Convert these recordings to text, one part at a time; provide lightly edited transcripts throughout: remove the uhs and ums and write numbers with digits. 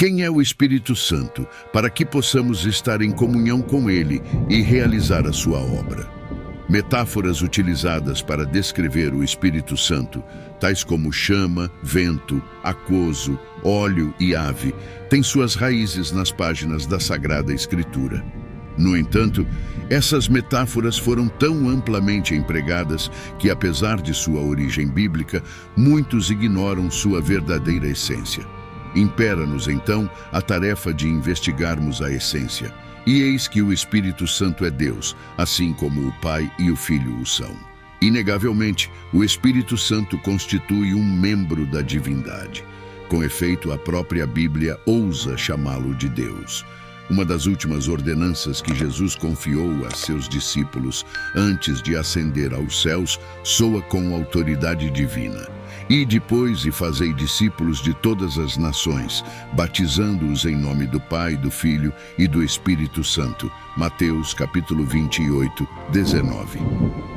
Quem é o Espírito Santo, para que possamos estar em comunhão com ele e realizar a sua obra? Metáforas utilizadas para descrever o Espírito Santo, tais como chama, vento, aquoso, óleo e ave, têm suas raízes nas páginas da Sagrada Escritura. No entanto, essas metáforas foram tão amplamente empregadas que, apesar de sua origem bíblica, muitos ignoram sua verdadeira essência. Impera-nos, então, a tarefa de investigarmos a essência. E eis que o Espírito Santo é Deus, assim como o Pai e o Filho o são. Inegavelmente, o Espírito Santo constitui um membro da divindade. Com efeito, a própria Bíblia ousa chamá-lo de Deus. Uma das últimas ordenanças que Jesus confiou a seus discípulos antes de ascender aos céus soa com autoridade divina. E depois fazei discípulos de todas as nações, batizando-os em nome do Pai, do Filho e do Espírito Santo. Mateus capítulo 28, 19.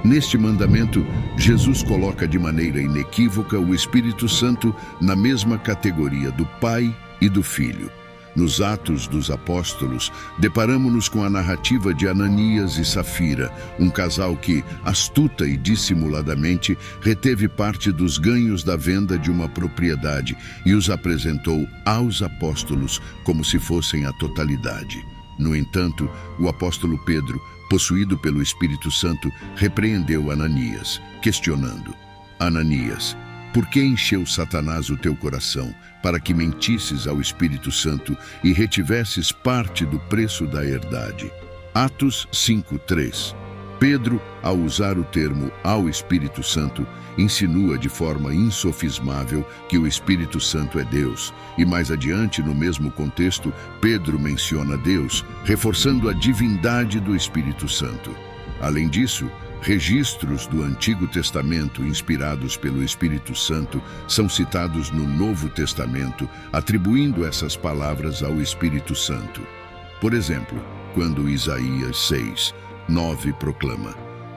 Neste mandamento, Jesus coloca de maneira inequívoca o Espírito Santo na mesma categoria do Pai e do Filho. Nos Atos dos Apóstolos, deparamo-nos com a narrativa de Ananias e Safira, um casal que, astuta e dissimuladamente, reteve parte dos ganhos da venda de uma propriedade e os apresentou aos apóstolos como se fossem a totalidade. No entanto, o apóstolo Pedro, possuído pelo Espírito Santo, repreendeu Ananias, questionando: Ananias, por que encheu Satanás o teu coração, para que mentisses ao Espírito Santo e retivesses parte do preço da herdade? Atos 5:3. Pedro, ao usar o termo ao Espírito Santo, insinua de forma insofismável que o Espírito Santo é Deus. E mais adiante, no mesmo contexto, Pedro menciona Deus, reforçando a divindade do Espírito Santo. Além disso, registros do Antigo Testamento inspirados pelo Espírito Santo são citados no Novo Testamento, atribuindo essas palavras ao Espírito Santo. Por exemplo, quando Isaías 6:9 proclama: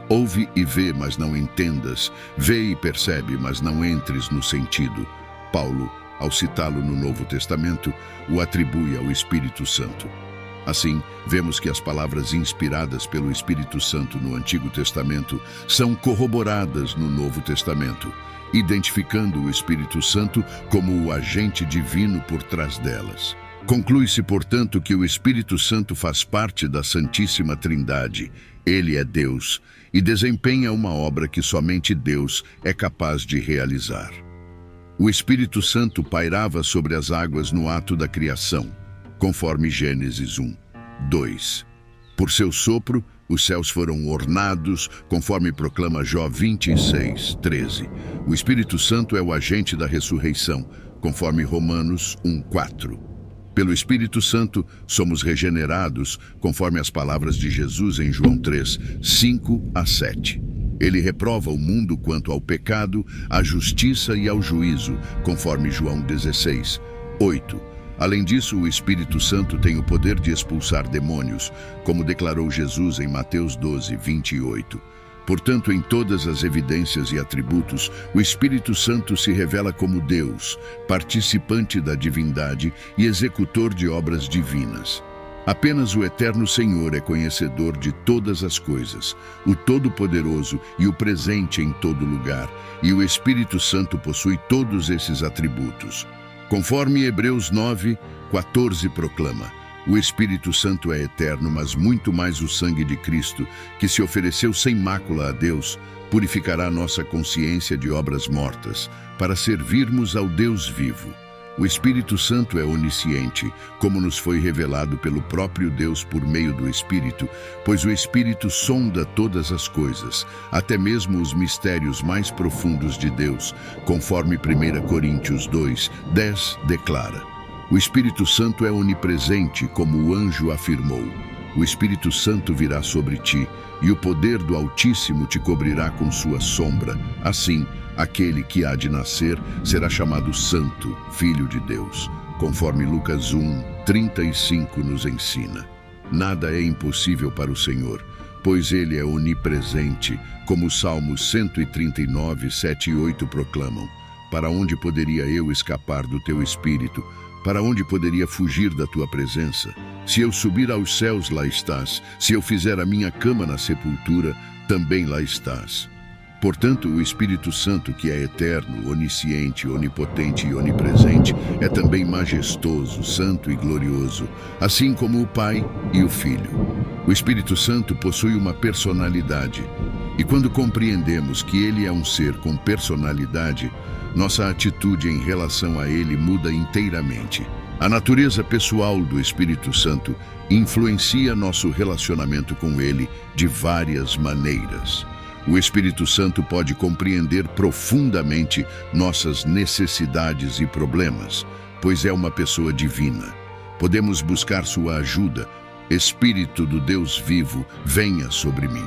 Ouve e vê, mas não entendas, vê e percebe, mas não entres no sentido. Paulo, ao citá-lo no Novo Testamento, o atribui ao Espírito Santo. Assim, vemos que as palavras inspiradas pelo Espírito Santo no Antigo Testamento são corroboradas no Novo Testamento, identificando o Espírito Santo como o agente divino por trás delas. Conclui-se, portanto, que o Espírito Santo faz parte da Santíssima Trindade. Ele é Deus e desempenha uma obra que somente Deus é capaz de realizar. O Espírito Santo pairava sobre as águas no ato da criação, conforme Gênesis 1:2. Por seu sopro, os céus foram ornados, conforme proclama Jó 26:13. O Espírito Santo é o agente da ressurreição, conforme Romanos 1:4. Pelo Espírito Santo, somos regenerados, conforme as palavras de Jesus em João 3:5-7. Ele reprova o mundo quanto ao pecado, à justiça e ao juízo, conforme João 16:8. Além disso, o Espírito Santo tem o poder de expulsar demônios, como declarou Jesus em Mateus 12:28. Portanto, em todas as evidências e atributos, o Espírito Santo se revela como Deus, participante da divindade e executor de obras divinas. Apenas o Eterno Senhor é conhecedor de todas as coisas, o Todo-Poderoso e o presente em todo lugar, e o Espírito Santo possui todos esses atributos. Conforme Hebreus 9:14 proclama: o Espírito Santo é eterno, mas muito mais o sangue de Cristo, que se ofereceu sem mácula a Deus, purificará nossa consciência de obras mortas, para servirmos ao Deus vivo. O Espírito Santo é onisciente, como nos foi revelado pelo próprio Deus por meio do Espírito, pois o Espírito sonda todas as coisas, até mesmo os mistérios mais profundos de Deus, conforme 1 Coríntios 2:10 declara. O Espírito Santo é onipresente, como o anjo afirmou. O Espírito Santo virá sobre ti, e o poder do Altíssimo te cobrirá com sua sombra. Assim, aquele que há de nascer será chamado Santo, Filho de Deus, conforme Lucas 1:35 nos ensina. Nada é impossível para o Senhor, pois Ele é onipresente, como os Salmos 139:7 e 8 proclamam. Para onde poderia eu escapar do teu Espírito? Para onde poderia fugir da tua presença? Se eu subir aos céus, lá estás. Se eu fizer a minha cama na sepultura, também lá estás. Portanto, o Espírito Santo, que é eterno, onisciente, onipotente e onipresente, é também majestoso, santo e glorioso, assim como o Pai e o Filho. O Espírito Santo possui uma personalidade, e quando compreendemos que ele é um ser com personalidade, nossa atitude em relação a ele muda inteiramente. A natureza pessoal do Espírito Santo influencia nosso relacionamento com ele de várias maneiras. O Espírito Santo pode compreender profundamente nossas necessidades e problemas, pois é uma pessoa divina. Podemos buscar sua ajuda. Espírito do Deus vivo, venha sobre mim.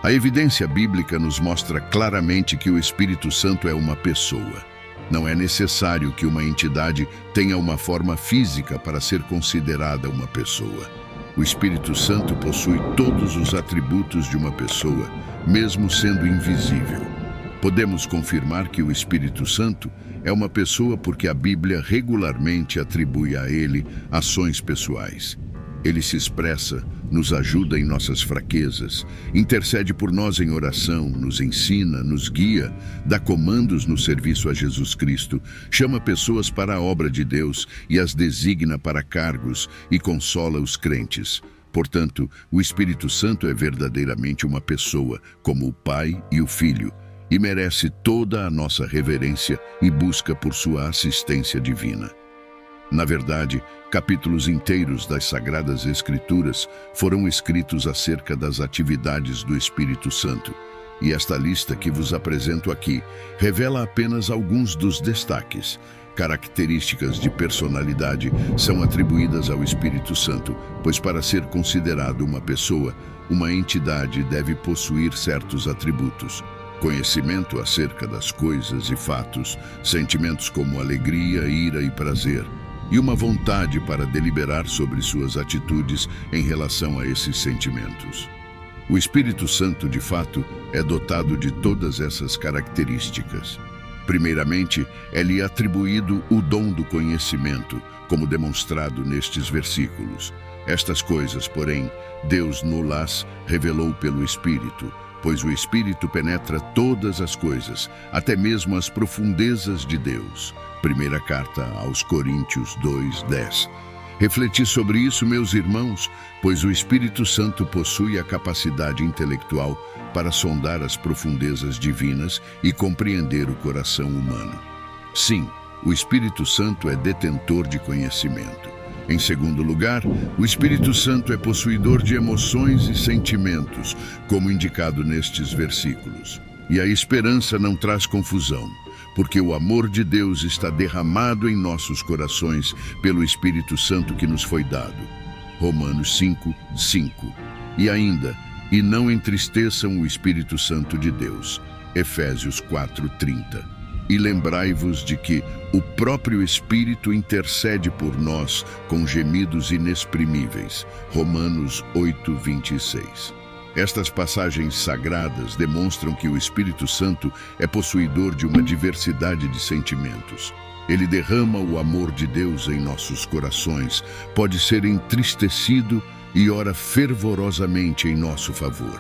A evidência bíblica nos mostra claramente que o Espírito Santo é uma pessoa. Não é necessário que uma entidade tenha uma forma física para ser considerada uma pessoa. O Espírito Santo possui todos os atributos de uma pessoa, mesmo sendo invisível. Podemos confirmar que o Espírito Santo é uma pessoa porque a Bíblia regularmente atribui a ele ações pessoais. Ele se expressa, nos ajuda em nossas fraquezas, intercede por nós em oração, nos ensina, nos guia, dá comandos no serviço a Jesus Cristo, chama pessoas para a obra de Deus e as designa para cargos e consola os crentes. Portanto, o Espírito Santo é verdadeiramente uma pessoa, como o Pai e o Filho, e merece toda a nossa reverência e busca por sua assistência divina. Na verdade, capítulos inteiros das Sagradas Escrituras foram escritos acerca das atividades do Espírito Santo, e esta lista que vos apresento aqui revela apenas alguns dos destaques. Características de personalidade são atribuídas ao Espírito Santo, pois para ser considerado uma pessoa, uma entidade deve possuir certos atributos. Conhecimento acerca das coisas e fatos, sentimentos como alegria, ira e prazer, e uma vontade para deliberar sobre suas atitudes em relação a esses sentimentos. O Espírito Santo, de fato, é dotado de todas essas características. Primeiramente, é-lhe atribuído o dom do conhecimento, como demonstrado nestes versículos. Estas coisas, porém, Deus nos revelou pelo Espírito, pois o Espírito penetra todas as coisas, até mesmo as profundezas de Deus. Primeira carta aos Coríntios 2:10. Refleti sobre isso, meus irmãos, pois o Espírito Santo possui a capacidade intelectual para sondar as profundezas divinas e compreender o coração humano. Sim, o Espírito Santo é detentor de conhecimento. Em segundo lugar, o Espírito Santo é possuidor de emoções e sentimentos, como indicado nestes versículos. E a esperança não traz confusão, porque o amor de Deus está derramado em nossos corações pelo Espírito Santo que nos foi dado. Romanos 5:5. E ainda, e não entristeçam o Espírito Santo de Deus. Efésios 4:30. E lembrai-vos de que o próprio Espírito intercede por nós com gemidos inexprimíveis. Romanos 8:26. Estas passagens sagradas demonstram que o Espírito Santo é possuidor de uma diversidade de sentimentos. Ele derrama o amor de Deus em nossos corações, pode ser entristecido e ora fervorosamente em nosso favor.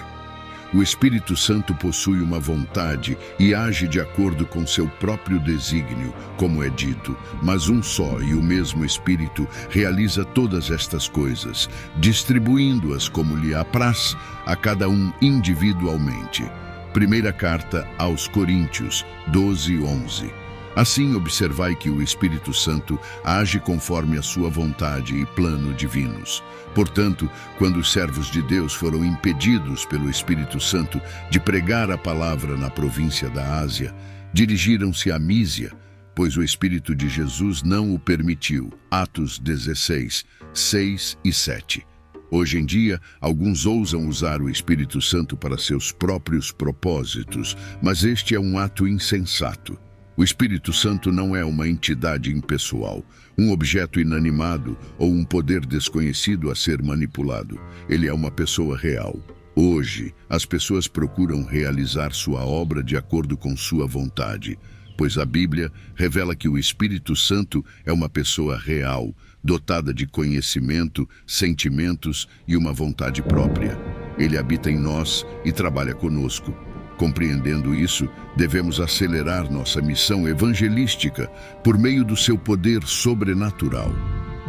O Espírito Santo possui uma vontade e age de acordo com seu próprio desígnio, como é dito, mas um só e o mesmo Espírito realiza todas estas coisas, distribuindo-as como lhe apraz a cada um individualmente. Primeira carta aos Coríntios 12:11. Assim, observai que o Espírito Santo age conforme a sua vontade e plano divinos. Portanto, quando os servos de Deus foram impedidos pelo Espírito Santo de pregar a palavra na província da Ásia, dirigiram-se a Mísia, pois o Espírito de Jesus não o permitiu. Atos 16, 6 e 7. Hoje em dia, alguns ousam usar o Espírito Santo para seus próprios propósitos, mas este é um ato insensato. O Espírito Santo não é uma entidade impessoal, um objeto inanimado ou um poder desconhecido a ser manipulado. Ele é uma pessoa real. Hoje, as pessoas procuram realizar sua obra de acordo com sua vontade. pois a Bíblia revela que o Espírito Santo é uma pessoa real, dotada de conhecimento, sentimentos e uma vontade própria. Ele habita em nós e trabalha conosco. Compreendendo isso, devemos acelerar nossa missão evangelística por meio do seu poder sobrenatural,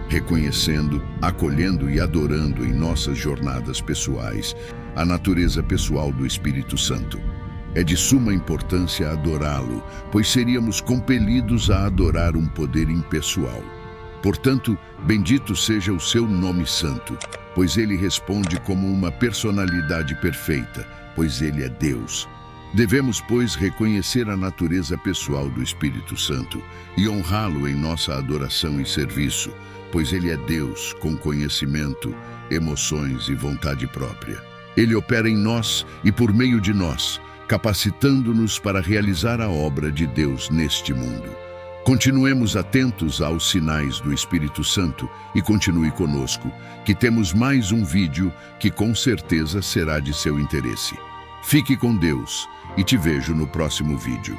reconhecendo, acolhendo e adorando em nossas jornadas pessoais a natureza pessoal do Espírito Santo. É de suma importância adorá-lo, pois seríamos compelidos a adorar um poder impessoal. Portanto, bendito seja o seu nome santo, pois ele responde como uma personalidade perfeita, pois ele é Deus. Devemos, pois, reconhecer a natureza pessoal do Espírito Santo e honrá-lo em nossa adoração e serviço, pois ele é Deus com conhecimento, emoções e vontade própria. Ele opera em nós e por meio de nós, capacitando-nos para realizar a obra de Deus neste mundo. Continuemos atentos aos sinais do Espírito Santo e continue conosco, que temos mais um vídeo que com certeza será de seu interesse. Fique com Deus e te vejo no próximo vídeo.